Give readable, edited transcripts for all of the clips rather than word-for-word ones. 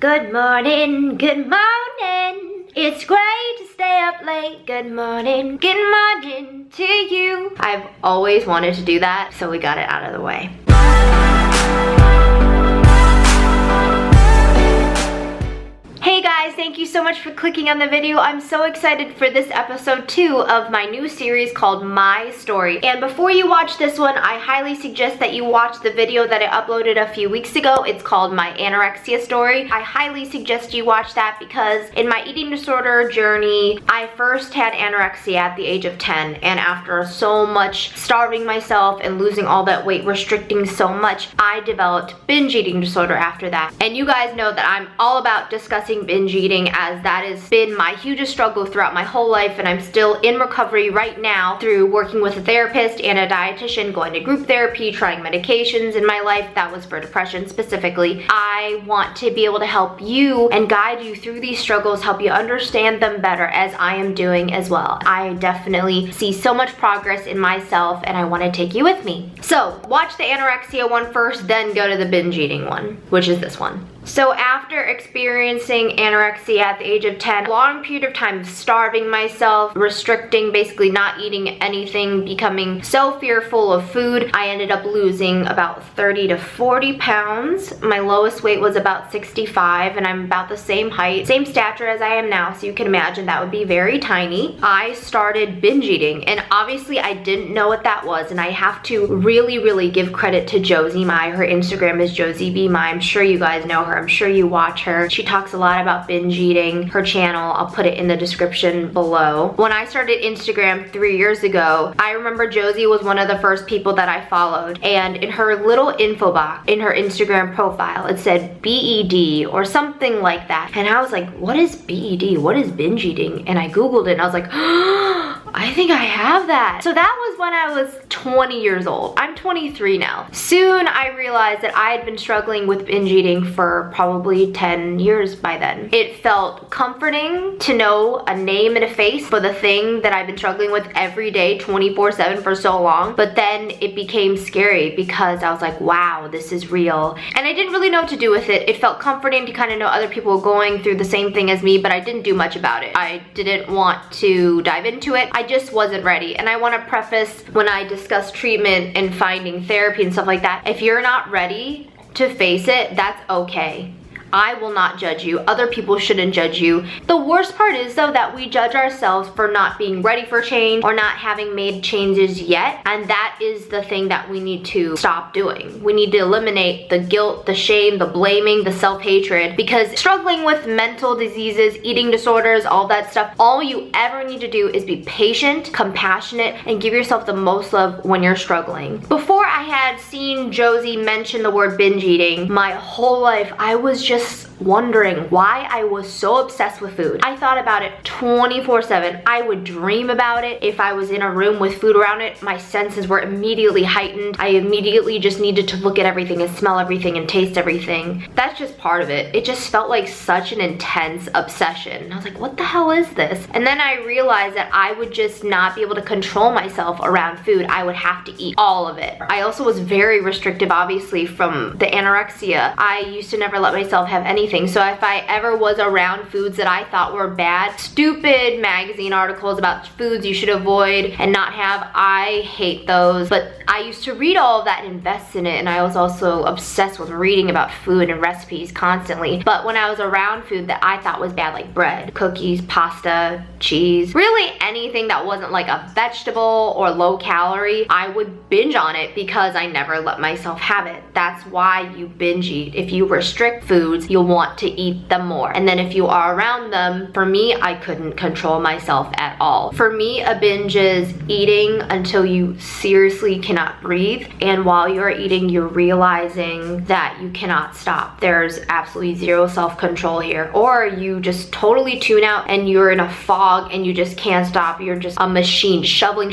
Good morning, good morning. It's great to stay up late. Good morning to you. I've always wanted to do that, so we got it out of the way. Hey guys, thank you so much for clicking on the video. I'm so excited for this episode 2 of my new series called My Story. And before you watch this one, I highly suggest that you watch the video that I uploaded a few weeks ago. It's called My Anorexia Story. I highly suggest you watch that because in my eating disorder journey, I first had anorexia at the age of 10. And after so much starving myself and losing all that weight, restricting so much, I developed binge eating disorder after that. And you guys know that I'm all about discussing binge eating, as that has been my hugest struggle throughout my whole life, and I'm still in recovery right now through working with a therapist and a dietitian, going to group therapy, trying medications in my life. That was for depression specifically. I want to be able to help you and guide you through these struggles, help you understand them better as I am doing as well. I definitely see so much progress in myself and I want to take you with me. So watch the anorexia one first, then go to the binge eating one, which is this one. So after experiencing anorexia at the age of 10, long period of time of starving myself, restricting, basically not eating anything, becoming so fearful of food, I ended up losing about 30 to 40 pounds. My lowest weight was about 65 and I'm about the same height, same stature as I am now, so you can imagine that would be very tiny. I started binge eating and obviously I didn't know what that was, and I have to really give credit to Josie Mai. Her Instagram is Josie B Mai. I'm sure you guys know her. I'm sure you watch her. She talks a lot about binge eating. Her channel, I'll put it in the description below. When I started Instagram 3 years ago, I remember Josie was one of the first people that I followed, and in her little info box in her Instagram profile, it said BED or something like that. And I was like, what is BED? What is binge eating? And I Googled it and I was like, I think I have that. So that was when I was 20 years old. I'm 23 now. Soon I realized that I had been struggling with binge eating for probably 10 years by then. It felt comforting to know a name and a face for the thing that I've been struggling with every day 24/7 for so long. But then it became scary because I was like, wow, this is real. And I didn't really know what to do with it. It felt comforting to kind of know other people were going through the same thing as me, but I didn't do much about it. I didn't want to dive into it. I just wasn't ready. And I want to preface when I discuss treatment and finding therapy and stuff like that, if you're not ready to face it, that's okay. I will not judge you. Other people shouldn't judge you. The worst part is though that we judge ourselves for not being ready for change or not having made changes yet. And that is the thing that we need to stop doing. We need to eliminate the guilt, the shame, the blaming, the self-hatred, because struggling with mental diseases, eating disorders, all that stuff, all you ever need to do is be patient, compassionate, and give yourself the most love when you're struggling. Before I had seen Josie mention the word binge eating, my whole life I was just wondering why I was so obsessed with food. I thought about it 24/7. I would dream about it. If I was in a room with food around it, my senses were immediately heightened. I immediately just needed to look at everything and smell everything and taste everything. That's just part of it. It just felt like such an intense obsession. I was like, what the hell is this? And then I realized that I would just not be able to control myself around food. I would have to eat all of it. I also was very restrictive, obviously, from the anorexia. I used to never let myself have anything. So if I ever was around foods that I thought were bad, stupid magazine articles about foods you should avoid and not have, I hate those. But I used to read all of that and invest in it, and I was also obsessed with reading about food and recipes constantly. But when I was around food that I thought was bad, like bread, cookies, pasta, cheese, really anything that wasn't like a vegetable or low calorie, I would binge on it because I never let myself have it. That's why you binge eat. If you restrict foods, you'll want to eat them more. And then if you are around them, for me, I couldn't control myself at all. For me, a binge is eating until you seriously cannot breathe. And while you're eating, you're realizing that you cannot stop. There's absolutely zero self-control here. Or you just totally tune out and you're in a fog and you just can't stop. You're just a machine, shoveling,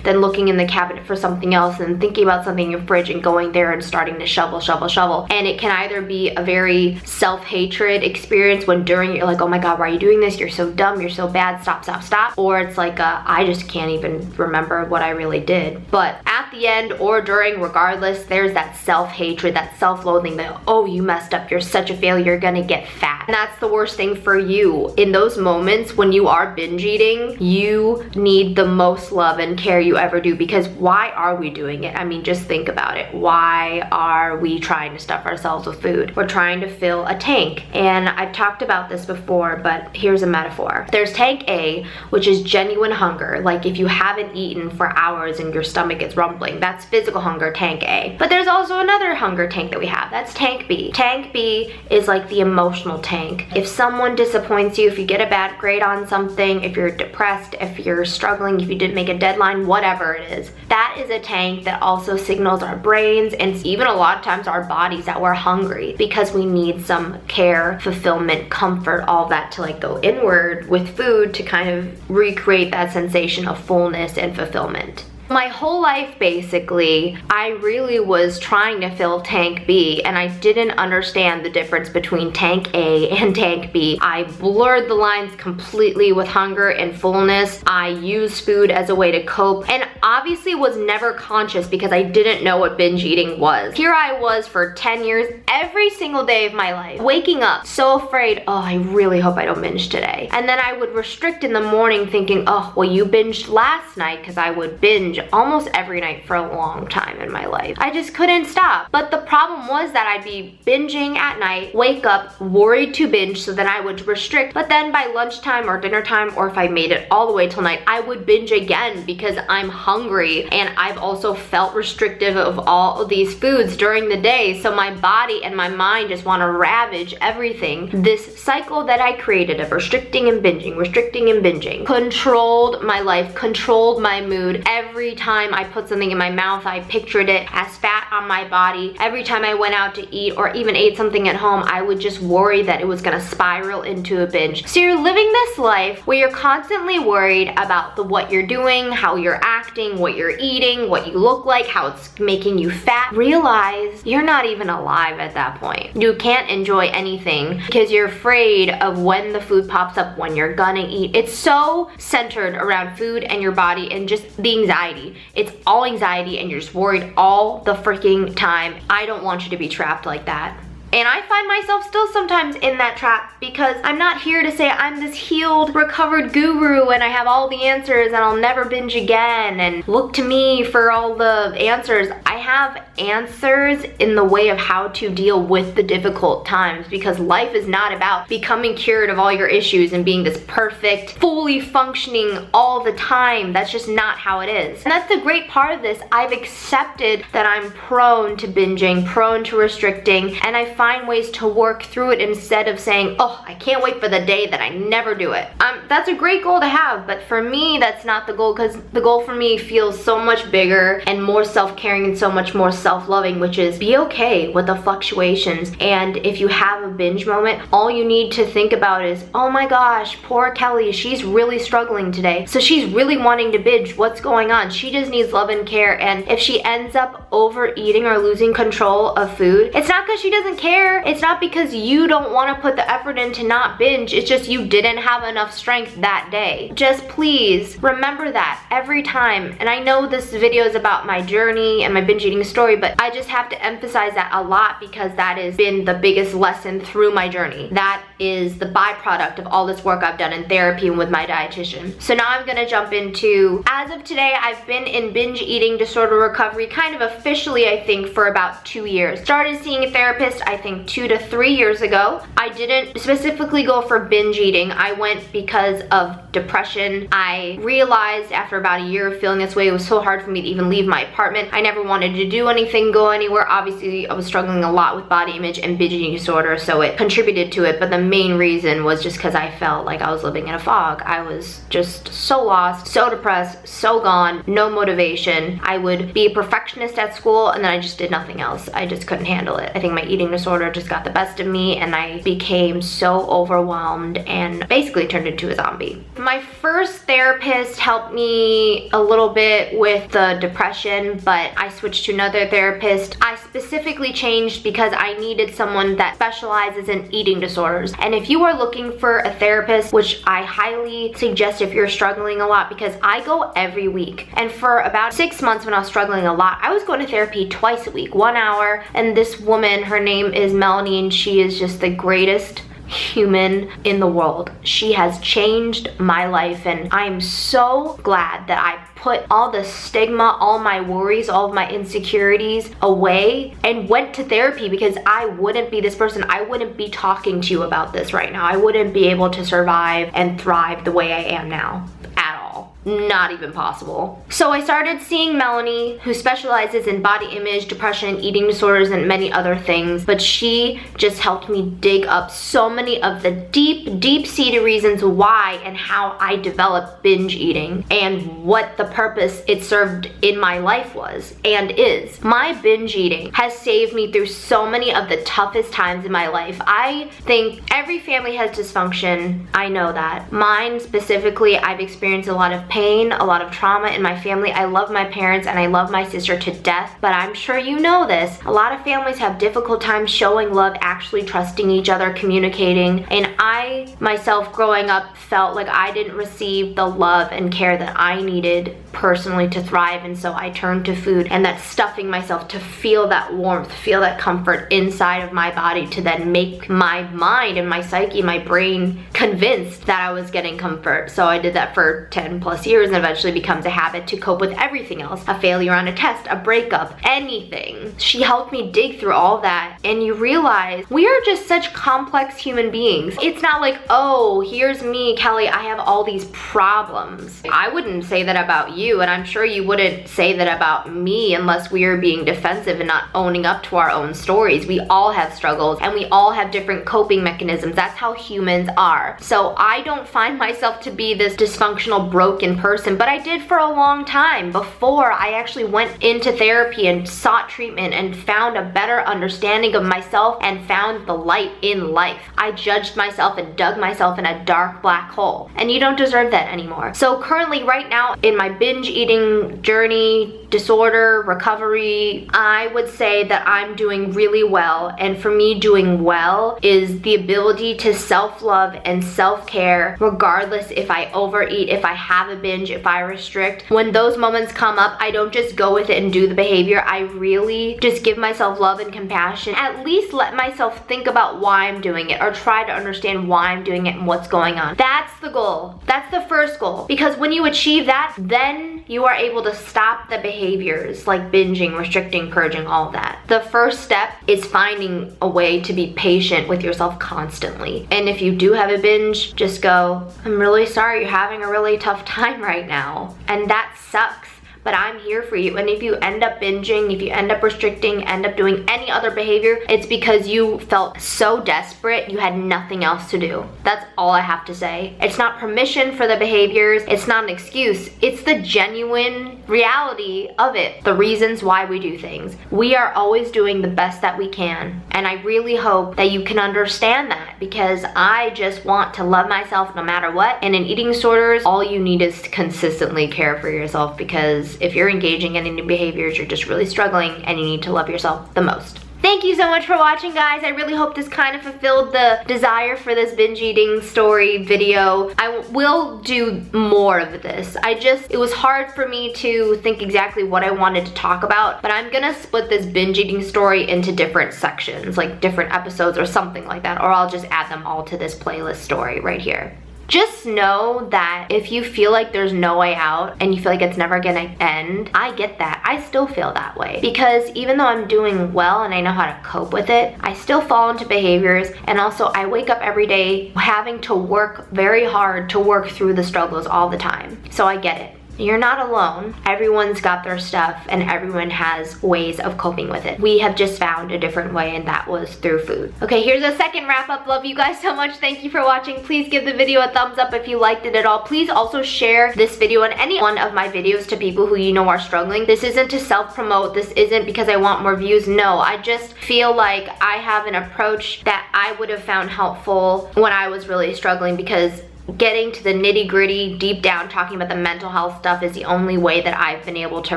then looking in the cabinet for something else and thinking about something in your fridge and going there and starting to shovel. And it can either be a very very self-hatred experience when during you're like, oh my god, why are you doing this? You're so dumb, you're so bad, stop, stop, stop. Or it's like I just can't even remember what I really did. But at the end or during, regardless, there's that self-hatred, that self-loathing, that, oh, you messed up, you're such a failure, you're gonna get fat. And that's the worst thing for you. In those moments when you are binge eating, you need the most love and care you ever do, because why are we doing it? I mean, just think about it. Why are we trying to stuff ourselves with food? We're trying to fill a tank. And I've talked about this before, but here's a metaphor. There's tank A, which is genuine hunger. Like if you haven't eaten for hours and your stomach is rumbling, that's physical hunger, tank A. But there's also another hunger tank that we have. That's tank B. Tank B is like the emotional tank. If someone disappoints you, if you get a bad grade on something, if you're depressed, if you're struggling, if you didn't make a deadline, whatever it is, that is a tank that also signals our brains and even a lot of times our bodies that we're hungry, because we need some care, fulfillment, comfort, all that to like go inward with food to kind of recreate that sensation of fullness and fulfillment. My whole life, basically, I really was trying to fill tank B, and I didn't understand the difference between tank A and tank B. I blurred the lines completely with hunger and fullness. I used food as a way to cope, and obviously was never conscious because I didn't know what binge eating was. Here I was for 10 years, every single day of my life, waking up so afraid, oh, I really hope I don't binge today. And then I would restrict in the morning thinking, oh, well, you binged last night, because I would binge almost every night for a long time in my life. I just couldn't stop. But the problem was that I'd be binging at night, wake up, worried to binge, so then I would restrict. But then by lunchtime or dinner time, or if I made it all the way till night, I would binge again because I'm hungry. And I've also felt restrictive of all of these foods during the day. So my body and my mind just want to ravage everything. This cycle that I created of restricting and binging, controlled my life, controlled my mood. Every time I put something in my mouth, I pictured it as fat on my body. Every time I went out to eat or even ate something at home, I would just worry that it was gonna spiral into a binge. So you're living this life where you're constantly worried about what you're doing, how you're acting, what you're eating, what you look like, how it's making you fat. Realize you're not even alive at that point. You can't enjoy anything because you're afraid of when the food pops up, when you're gonna eat. It's so centered around food and your body and just the anxiety. It's all anxiety and you're just worried all the freaking time. I don't want you to be trapped like that. And I find myself still sometimes in that trap because I'm not here to say I'm this healed, recovered guru and I have all the answers and I'll never binge again and look to me for all the answers. I have answers in the way of how to deal with the difficult times, because life is not about becoming cured of all your issues and being this perfect, fully functioning all the time. That's just not how it is. And that's the great part of this. I've accepted that I'm prone to binging, prone to restricting, and I find ways to work through it instead of saying, oh, I can't wait for the day that I never do it. That's a great goal to have, but for me, that's not the goal, because the goal for me feels so much bigger and more self-caring and so much more self-loving, which is be okay with the fluctuations. And if you have a binge moment, all you need to think about is, oh my gosh, poor Kelly, she's really struggling today. So she's really wanting to binge. What's going on? She just needs love and care. And if she ends up overeating or losing control of food, it's not because she doesn't care. It's not because you don't want to put the effort in to not binge. It's just you didn't have enough strength that day. Just please remember that every time. And I know this video is about my journey and my binge eating story, but I just have to emphasize that a lot because that has been the biggest lesson through my journey. That is the byproduct of all this work I've done in therapy and with my dietitian. So now I'm gonna jump into, as of today, I've been in binge eating disorder recovery kind of officially, I think, for about 2 years. Started seeing a therapist, I think 2 to 3 years ago. I didn't specifically go for binge eating. I went because of depression. I realized after about a year of feeling this way, it was so hard for me to even leave my apartment. I never wanted to do anything, go anywhere. Obviously, I was struggling a lot with body image and binge eating disorder, so it contributed to it, but the main reason was just because I felt like I was living in a fog. I was just so lost, so depressed, so gone, no motivation. I would be a perfectionist at school and then I just did nothing else. I just couldn't handle it. I think my eating disorder disorder just got the best of me, and I became so overwhelmed and basically turned into a zombie. My first therapist helped me a little bit with the depression, but I switched to another therapist. I specifically changed because I needed someone that specializes in eating disorders. And if you are looking for a therapist, which I highly suggest if you're struggling a lot, because I go every week. And for about 6 months when I was struggling a lot, I was going to therapy twice a week, 1 hour. And this woman, her name is Melanie, and she is just the greatest human in the world. She has changed my life, and I am so glad that I put all the stigma, all my worries, all of my insecurities away and went to therapy, because I wouldn't be this person. I wouldn't be talking to you about this right now. I wouldn't be able to survive and thrive the way I am now at all. Not even possible. So I started seeing Melanie, who specializes in body image, depression, eating disorders, and many other things, but she just helped me dig up so many of the deep-seated reasons why and how I developed binge eating and what the purpose it served in my life was and is. My binge eating has saved me through so many of the toughest times in my life. I think every family has dysfunction. I know that. Mine specifically, I've experienced a lot of pain, a lot of trauma in my family. I love my parents and I love my sister to death, but I'm sure you know this. A lot of families have difficult times showing love, actually trusting each other, communicating, and I myself growing up felt like I didn't receive the love and care that I needed personally to thrive, and so I turned to food and that stuffing myself to feel that warmth, feel that comfort inside of my body, to then make my mind and my psyche, my brain convinced that I was getting comfort. So I did that for 10 plus years, and eventually becomes a habit to cope with everything else. A failure on a test, a breakup, anything. She helped me dig through all that, and you realize we are just such complex human beings. It's not like, oh, here's me, Kelly, I have all these problems. I wouldn't say that about you, and I'm sure you wouldn't say that about me unless we are being defensive and not owning up to our own stories. We all have struggles, and we all have different coping mechanisms. That's how humans are. So I don't find myself to be this dysfunctional, broken person, but I did for a long time before I actually went into therapy and sought treatment and found a better understanding of myself and found the light in life. I judged myself and dug myself in a dark black hole, and you don't deserve that anymore. So currently, right now, in my binge eating journey, disorder, recovery, I would say that I'm doing really well. And for me, doing well is the ability to self-love and self-care regardless if I overeat, if I have a binge, if I restrict. When those moments come up, I don't just go with it and do the behavior. I really just give myself love and compassion. At least let myself think about why I'm doing it, or try to understand why I'm doing it and what's going on. That's the goal. That's the first goal. Because when you achieve that, then you are able to stop the behaviors like binging, restricting, purging, all of that. The first step is finding a way to be patient with yourself constantly. And if you do have a binge, just go, I'm really sorry you're having a really tough time right now. And that sucks, but I'm here for you. And if you end up binging, if you end up restricting, end up doing any other behavior, it's because you felt so desperate you had nothing else to do. That's all I have to say. It's not permission for the behaviors. It's not an excuse. It's the genuine reality of it. The reasons why we do things. We are always doing the best that we can. And I really hope that you can understand that, because I just want to love myself no matter what. And in eating disorders, all you need is to consistently care for yourself, because if you're engaging in any behaviors, you're just really struggling, and you need to love yourself the most. Thank you so much for watching, guys. I really hope this kind of fulfilled the desire for this binge eating story video. I will do more of this. It was hard for me to think exactly what I wanted to talk about, but I'm gonna split this binge eating story into different sections, like different episodes or something like that, or I'll just add them all to this playlist story right here. Just know that if you feel like there's no way out and you feel like it's never gonna end, I get that. I still feel that way, because even though I'm doing well and I know how to cope with it, I still fall into behaviors, and also I wake up every day having to work very hard to work through the struggles all the time. So I get it. You're not alone. Everyone's got their stuff and everyone has ways of coping with it. We have just found a different way, and that was through food. Okay, here's a second wrap up. Love you guys so much. Thank you for watching. Please give the video a thumbs up if you liked it at all. Please also share this video and any one of my videos to people who you know are struggling. This isn't to self-promote. This isn't because I want more views. No, I just feel like I have an approach that I would have found helpful when I was really struggling, because getting to the nitty-gritty, deep down, talking about the mental health stuff is the only way that I've been able to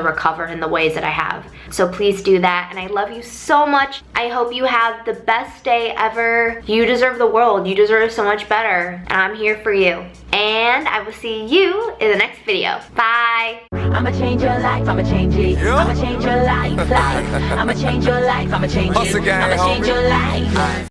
recover in the ways that I have. So please do that, and I love you so much. I hope you have the best day ever. You deserve the world. You deserve so much better, and I'm here for you. And I will see you in the next video. Bye. I'ma change your life, I'ma change it. Yeah. I'ma change your life. I'ma change your life, I'ma change it. I'ma change your life.